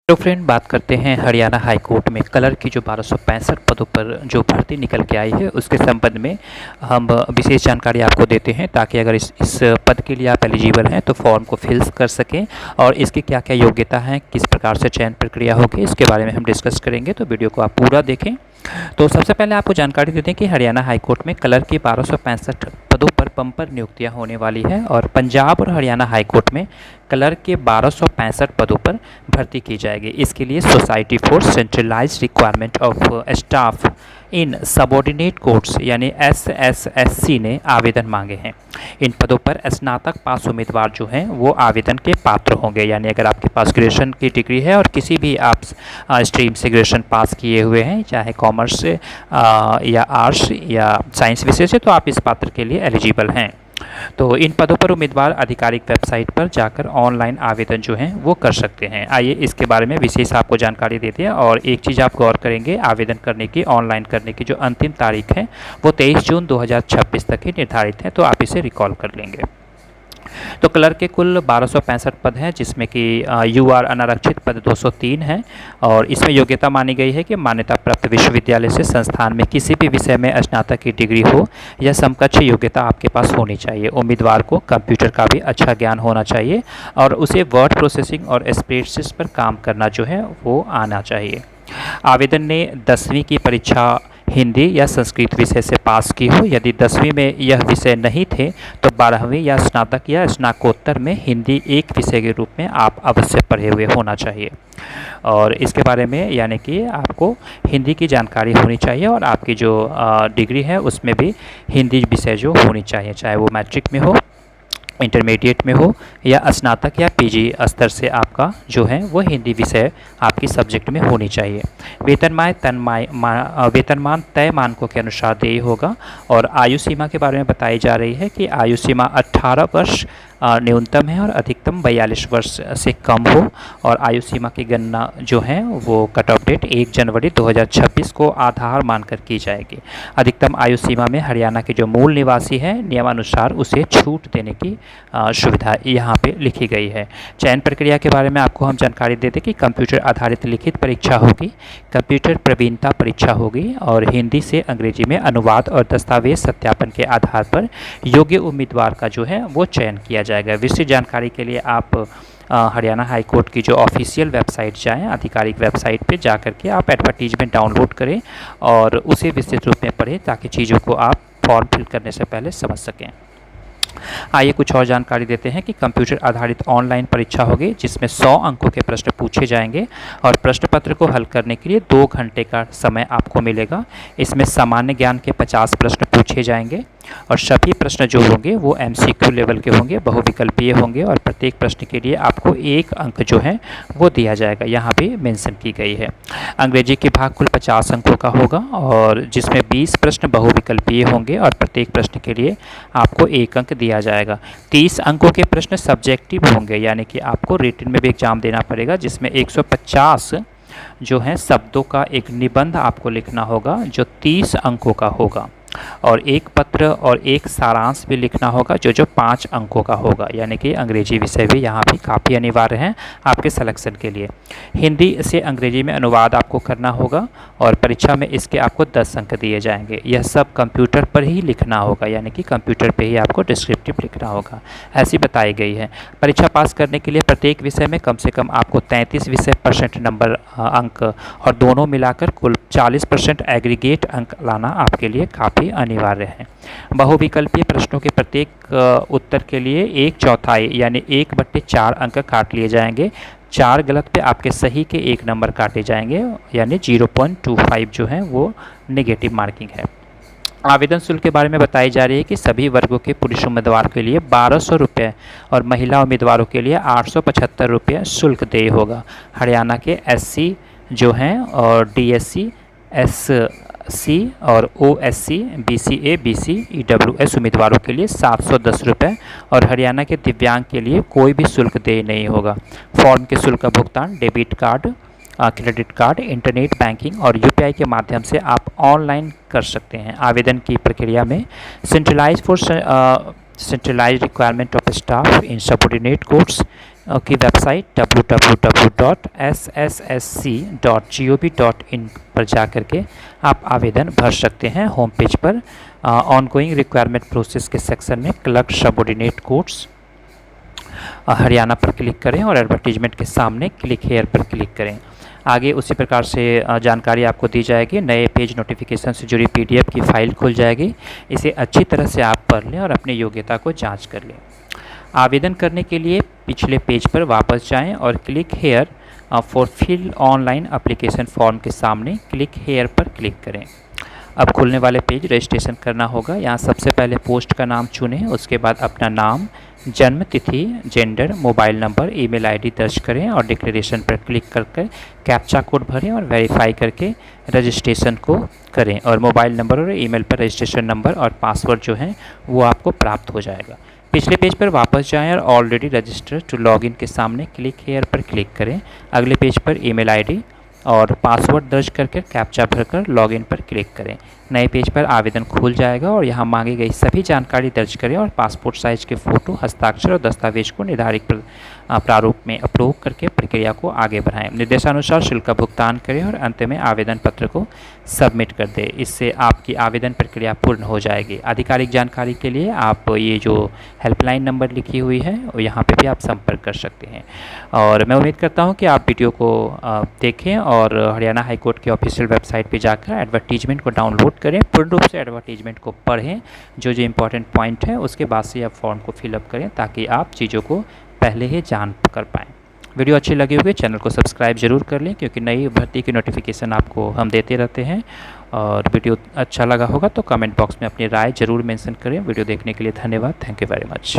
तो फ्रेंड बात करते हैं हरियाणा हाई कोर्ट में कलर की जो 1265 पदों पर जो भर्ती निकल के आई है उसके संबंध में हम विशेष जानकारी आपको देते हैं ताकि अगर इस पद के लिए आप एलिजिबल हैं तो फॉर्म को फिल कर सकें और इसकी क्या क्या योग्यता है, किस प्रकार से चयन प्रक्रिया होगी, इसके बारे में हम डिस्कस करेंगे। तो वीडियो को आप पूरा देखें। तो सबसे पहले आपको जानकारी देते हैं कि हरियाणा हाई कोर्ट में कलर की 1265 पदों पर बम्पर नियुक्तियां होने वाली है और पंजाब और हरियाणा हाई कोर्ट में कलर के 1265 पदों पर भर्ती की जाएगी। इसके लिए society for centralised requirement of staff in subordinate courts यानी SSSC ने आवेदन मांगे हैं। इन पदों पर स्नातक पास उम्मीदवार जो हैं वो आवेदन के पात्र होंगे। यानी अगर आपके पास ग्रेजुएशन की डिग्री है और किसी भी आप स्ट्रीम से ग्रेजुएशन पास किए हुए हैं, चाहे कॉमर्स से या आर्ट्स या साइंस विषय से, तो आप इस पात्र के लिए एलिजिबल हैं। तो इन पदों पर उम्मीदवार आधिकारिक वेबसाइट पर जाकर ऑनलाइन आवेदन जो है वो कर सकते हैं। आइए इसके बारे में विशेष आपको जानकारी देते हैं। और एक चीज़ आप गौर करेंगे, आवेदन करने की, ऑनलाइन करने की जो अंतिम तारीख है वो 23 जून 2026 तक ही निर्धारित है, तो आप इसे रिकॉल कर लेंगे। तो क्लर्क के कुल 1265 पद हैं, जिसमें कि UR अनारक्षित पद 203 हैं और इसमें योग्यता मानी गई है कि मान्यता प्राप्त विश्वविद्यालय से संस्थान में किसी भी विषय में स्नातक की डिग्री हो या समकक्ष योग्यता आपके पास होनी चाहिए। उम्मीदवार को कंप्यूटर का भी अच्छा ज्ञान होना चाहिए और उसे वर्ड प्रोसेसिंग और स्प्रेडशीट्स पर काम करना जो है वो आना चाहिए। आवेदन ने 10वीं की परीक्षा हिंदी या संस्कृत विषय से पास की हो। यदि 10वीं में यह विषय नहीं थे तो 12वीं या स्नातक या स्नातकोत्तर में हिंदी एक विषय के रूप में आप अवश्य पढ़े हुए होना चाहिए। और इसके बारे में यानी कि आपको हिंदी की जानकारी होनी चाहिए और आपकी जो डिग्री है उसमें भी हिंदी विषय जो होनी चाहिए, चाहे वो मैट्रिक में हो, इंटरमीडिएट में हो या स्नातक या PG स्तर से आपका जो है वो हिंदी विषय आपकी सब्जेक्ट में होनी चाहिए। वेतनमान तय मानकों के अनुसार देय होगा। और आयु सीमा के बारे में बताई जा रही है कि आयु सीमा 18 वर्ष न्यूनतम है और अधिकतम 42 वर्ष से कम हो। और आयु सीमा की गणना जो है वो कट ऑफ डेट 1 जनवरी 2026 को आधार मानकर की जाएगी। अधिकतम आयु सीमा में हरियाणा के जो मूल निवासी हैं नियमानुसार उसे छूट देने की सुविधा यहाँ पे लिखी गई है। चयन प्रक्रिया के बारे में आपको हम जानकारी देते कि कंप्यूटर आधारित लिखित परीक्षा होगी, कंप्यूटर प्रवीणता परीक्षा होगी और हिंदी से अंग्रेजी में अनुवाद और दस्तावेज सत्यापन के आधार पर योग्य उम्मीदवार का जो है वो चयन किया जाएगा। विस्तृत जानकारी के लिए आप हरियाणा हाई कोर्ट की जो ऑफिशियल वेबसाइट जाएं, आधिकारिक वेबसाइट पे जाकर के आप एडवर्टीजमेंट डाउनलोड करें और उसे विस्तृत रूप में पढ़ें ताकि चीज़ों को आप फॉर्म फिल करने से पहले समझ सकें। आइए कुछ और जानकारी देते हैं कि कंप्यूटर आधारित ऑनलाइन परीक्षा होगी जिसमें 100 अंकों के प्रश्न पूछे जाएंगे और प्रश्न पत्र को हल करने के लिए 2 घंटे का समय आपको मिलेगा। इसमें सामान्य ज्ञान के 50 प्रश्न पूछे जाएंगे और सभी प्रश्न जो होंगे वो MCQ लेवल के होंगे, बहुविकल्पीय होंगे और प्रत्येक प्रश्न के लिए आपको 1 अंक जो है वो दिया जाएगा, यहाँ भी मेंशन की गई है। अंग्रेजी के भाग कुल 50 अंकों का होगा और जिसमें 20 प्रश्न बहुविकल्पीय होंगे और प्रत्येक प्रश्न के लिए आपको 1 अंक दिया जाएगा। 30 अंकों के प्रश्न सब्जेक्टिव होंगे, यानी कि आपको रिटन में भी एग्जाम देना पड़ेगा, जिसमें 150 जो है शब्दों का एक निबंध आपको लिखना होगा जो 30 अंकों का होगा और 1 पत्र और 1 सारांश भी लिखना होगा जो 5 अंकों का होगा। यानी कि अंग्रेजी विषय भी यहाँ भी काफ़ी अनिवार्य है आपके सिलेक्शन के लिए। हिंदी से अंग्रेजी में अनुवाद आपको करना होगा और परीक्षा में इसके आपको 10 अंक दिए जाएंगे। यह सब कंप्यूटर पर ही लिखना होगा, यानी कि कंप्यूटर पर ही आपको डिस्क्रिप्टिव लिखना होगा, ऐसी बताई गई है। परीक्षा पास करने के लिए प्रत्येक विषय में कम से कम आपको 33 विषय % नंबर अंक और दोनों मिलाकर कुल 40% एग्रीगेट अंक लाना आपके लिए काफ़ी अनिवार्य है। बहुविकल्पीय प्रश्नों के प्रत्येक उत्तर के लिए 1/4 यानी 1/4 अंक काट लिए जाएंगे। 4 गलत पे आपके सही के 1 नंबर काटे जाएंगे, यानी 0.25 जो है वो नेगेटिव मार्किंग है। आवेदन शुल्क के बारे में बताई जा रही है कि सभी वर्गों के पुरुष उम्मीदवार के लिए 1200 रुपये और महिला उम्मीदवारों के लिए 875 रुपये शुल्क देय होगा। हरियाणा के SC जो हैं और DSC SC और OSC BCA BC EWS उम्मीदवारों के लिए 710 रुपये और हरियाणा के दिव्यांग के लिए कोई भी शुल्क देय नहीं होगा। फॉर्म के शुल्क का भुगतान debit card, credit card, internet banking और UPI के माध्यम से आप ऑनलाइन कर सकते हैं। आवेदन की प्रक्रिया में centralised requirement of staff in subordinate courts की वेबसाइट www.sssc.gov.in पर जा कर के आप आवेदन भर सकते हैं। होम पेज पर ऑनगोइंग रिक्वायरमेंट प्रोसेस के सेक्शन में क्लर्क सबऑर्डिनेट कोर्स हरियाणा पर क्लिक करें और एडवर्टीजमेंट के सामने क्लिक हेयर पर क्लिक करें। आगे उसी प्रकार से जानकारी आपको दी जाएगी। नए पेज नोटिफिकेशन से जुड़ी PDF की फाइल खुल जाएगी। इसे अच्छी तरह से आप पढ़ लें और अपनी योग्यता को जांच कर लें। आवेदन करने के लिए पिछले पेज पर वापस जाएं और click here for fill online application form के सामने क्लिक हेयर पर क्लिक करें। अब खुलने वाले पेज रजिस्ट्रेशन करना होगा। यहाँ सबसे पहले पोस्ट का नाम चुनें, उसके बाद अपना नाम, जन्म तिथि, gender, mobile number, email ID दर्ज करें और डिक्लेरेशन पर क्लिक करके कैप्चा कोड भरें और वेरीफाई करके रजिस्ट्रेशन को करें। और मोबाइल नंबर और ईमेल पर रजिस्ट्रेशन नंबर और पासवर्ड जो है वो आपको प्राप्त हो जाएगा। पिछले पेज पर वापस जाएं और ऑलरेडी रजिस्टर्ड टू लॉगिन के सामने क्लिक हेयर पर क्लिक करें। अगले पेज पर ईमेल आईडी और पासवर्ड दर्ज करके कैप्चा भरकर लॉगिन पर क्लिक करें। नए पेज पर आवेदन खुल जाएगा और यहाँ मांगी गई सभी जानकारी दर्ज करें और पासपोर्ट साइज के फ़ोटो, हस्ताक्षर और दस्तावेज को निर्धारित प्रारूप में अप्रूव करके प्रक्रिया को आगे बढ़ाएं। निर्देशानुसार शुल्क का भुगतान करें और अंत में आवेदन पत्र को सबमिट कर दें। इससे आपकी आवेदन प्रक्रिया पूर्ण हो जाएगी। आधिकारिक जानकारी के लिए आप ये जो हेल्पलाइन नंबर लिखी हुई है यहाँ पे भी आप संपर्क कर सकते हैं। और मैं उम्मीद करता हूँ कि आप वीडियो को देखें और हरियाणा हाईकोर्ट की ऑफिशियल वेबसाइट पर जाकर एडवर्टीजमेंट को डाउनलोड करें, पूर्ण रूप से एडवर्टीजमेंट को पढ़ें, जो इंपॉर्टेंट पॉइंट है उसके बाद से आप फॉर्म को फिलअप करें ताकि आप चीज़ों को पहले ही जान कर पाएँ। वीडियो अच्छी लगी होगी चैनल को सब्सक्राइब जरूर कर लें, क्योंकि नई भर्ती की नोटिफिकेशन आपको हम देते रहते हैं। और वीडियो अच्छा लगा होगा तो कमेंट बॉक्स में अपनी राय जरूर मेंशन करें। वीडियो देखने के लिए धन्यवाद। Thank you very much.